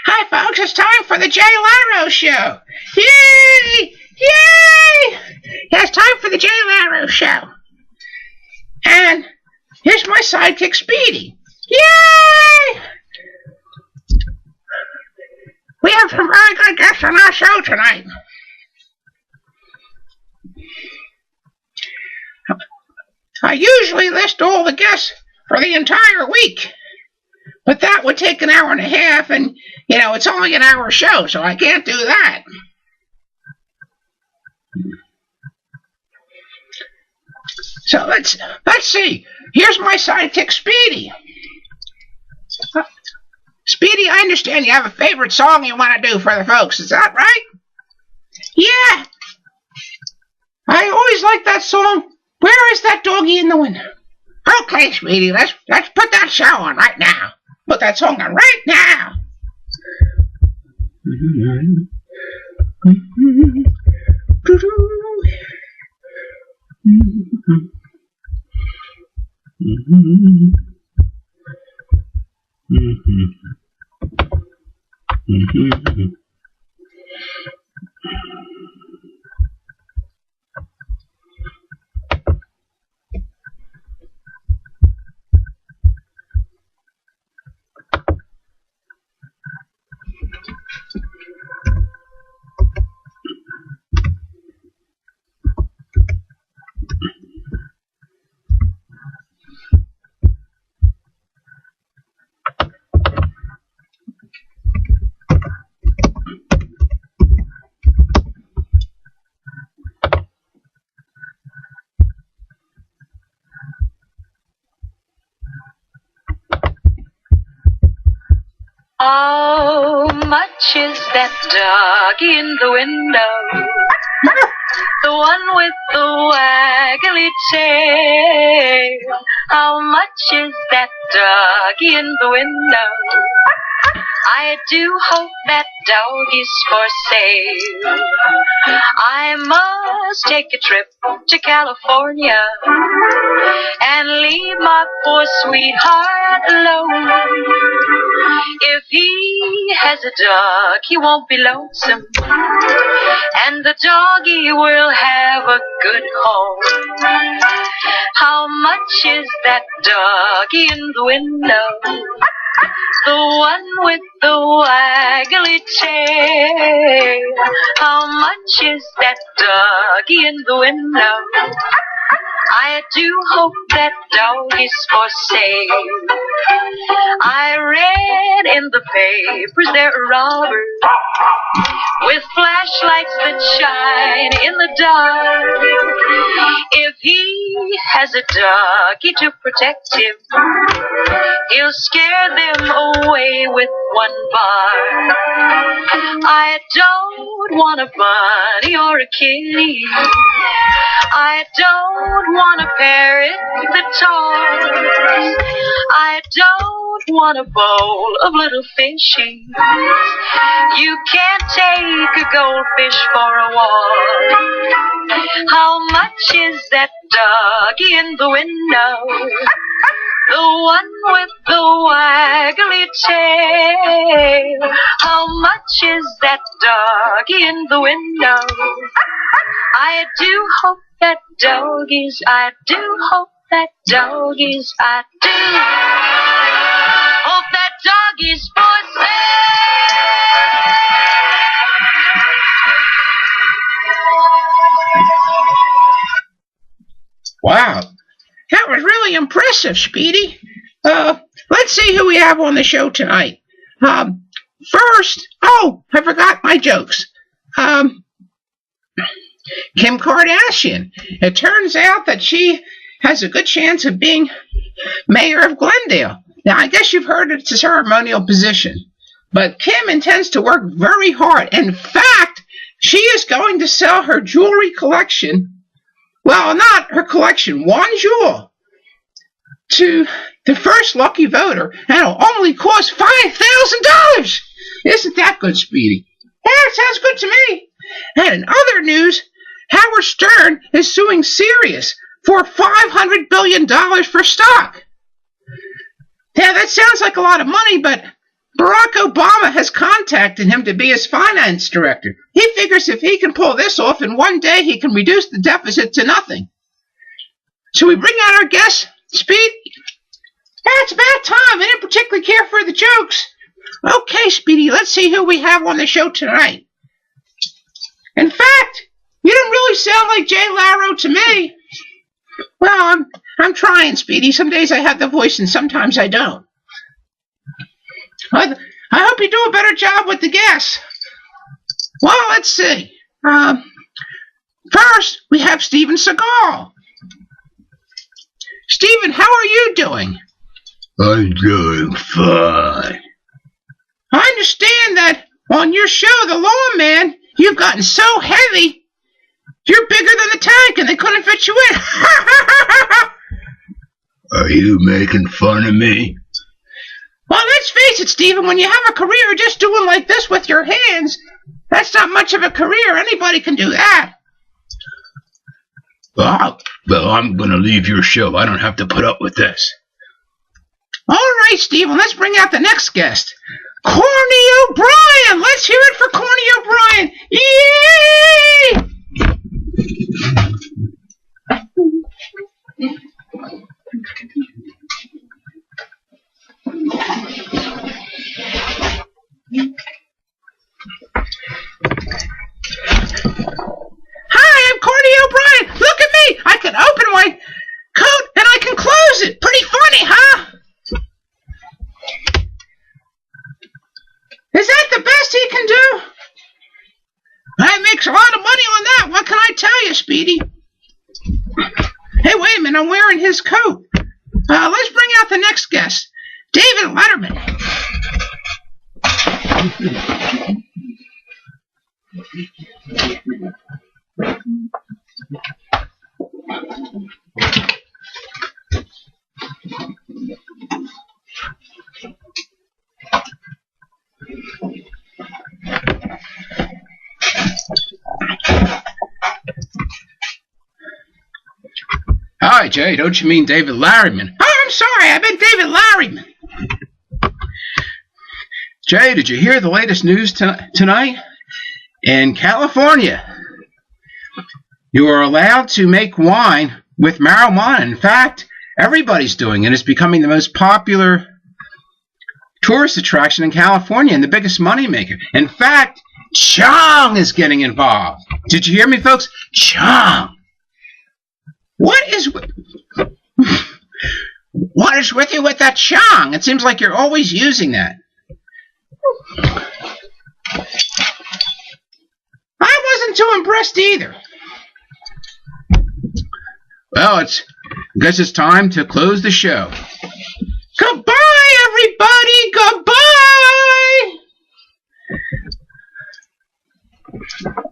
Hi, folks. It's time for the Jay Larro Show. Yay! Yay! Yeah, it's time for the Jay Larro Show. And here's my sidekick, Speedy. Yay! We have some very good guests on our show tonight. I usually list all the guests for the entire week, but that would take an hour and a half, and, you know, it's only an hour show, so I can't do that. So let's see. Here's my sidekick, Speedy. Speedy, I understand you have a favorite song you want to do for the folks. Is that right? Yeah. I always like that song. Where is that doggy in the window? Okay, Speedy, let's put that show on right now. Put that song on right now. How much is that dog in the window? The one with the waggly tail. How much is that dog in the window? I do hope that dog is for sale. I must take a trip to California and leave my poor sweetheart alone. If he has a dog, he won't be lonesome, and the doggy will have a good home. How much is that doggy in the window? The one with the waggly tail. How much is that doggy in the window? I do hope that dog is for sale. I read in the papers there are robbers with flashlights that shine in the dark. If he has a doggy to protect him, he'll scare them away with one bark. I don't want a bunny or a kitty. I don't want a parrot that talks. I don't want a bowl of little fishies. You can't take a goldfish for a walk. How much is that doggy in the window? The one with the waggly tail. How much is that doggy in the window? I do hope that doggies, I do hope that doggies, I do hope that doggies for sale. Wow, that was really impressive, Speedy. Let's see who we have on the show tonight. First, I forgot my jokes. Kim Kardashian. It turns out that she has a good chance of being mayor of Glendale. Now, I guess you've heard it's a ceremonial position, but Kim intends to work very hard. In fact, she is going to sell her jewelry collection, well, not her collection, one jewel, to the first lucky voter, and it'll only cost $5,000. Isn't that good, Speedy? Yeah, it sounds good to me. And in other news, Howard Stern is suing Sirius for $500 billion for stock. Yeah, that sounds like a lot of money, but Barack Obama has contacted him to be his finance director. He figures if he can pull this off in one day, he can reduce the deficit to nothing. Shall we bring out our guest, Speed? It's about time. I didn't particularly care for the jokes. Okay, Speedy, let's see who we have on the show tonight. In fact, you don't really sound like Jay Larro to me. Well, I'm trying, Speedy. Some days I have the voice and sometimes I don't. I hope you do a better job with the guests. Well, let's see. First, we have Steven Seagal. Steven, how are you doing? I'm doing fine. I understand that on your show, The Lawman, you've gotten so heavy, you're bigger than the tank and they couldn't fit you in. Are you making fun of me? Well, let's face it, Steven, when you have a career just doing like this with your hands, that's not much of a career. Anybody can do that. Well, I'm going to leave your show. I don't have to put up with this. All right, Steven, let's bring out the next guest. Corny Obrien! Let's hear it for Corny Obrien! Yay! Hi, I'm Corny Obrien. Look at me. I can open my coat and I can close it. Pretty funny, huh? Is that the best he can do? That makes a lot of money on that. What can I tell you, Speedy? Hey, wait a minute. I'm wearing his coat. Let's bring out the next guest. David Letterman. Hi, Jay. Don't you mean David Larryman? Oh, I'm sorry. I meant David Larryman. Jay, did you hear the latest news tonight? In California, you are allowed to make wine with marijuana. In fact, everybody's doing it. It's becoming the most popular tourist attraction in California and the biggest moneymaker. In fact, Chong is getting involved. Did you hear me, folks? Chong. What is with you with that Chong? It seems like you're always using that. I wasn't too impressed either. Well, I guess it's time to close the show. Goodbye, everybody. Goodbye.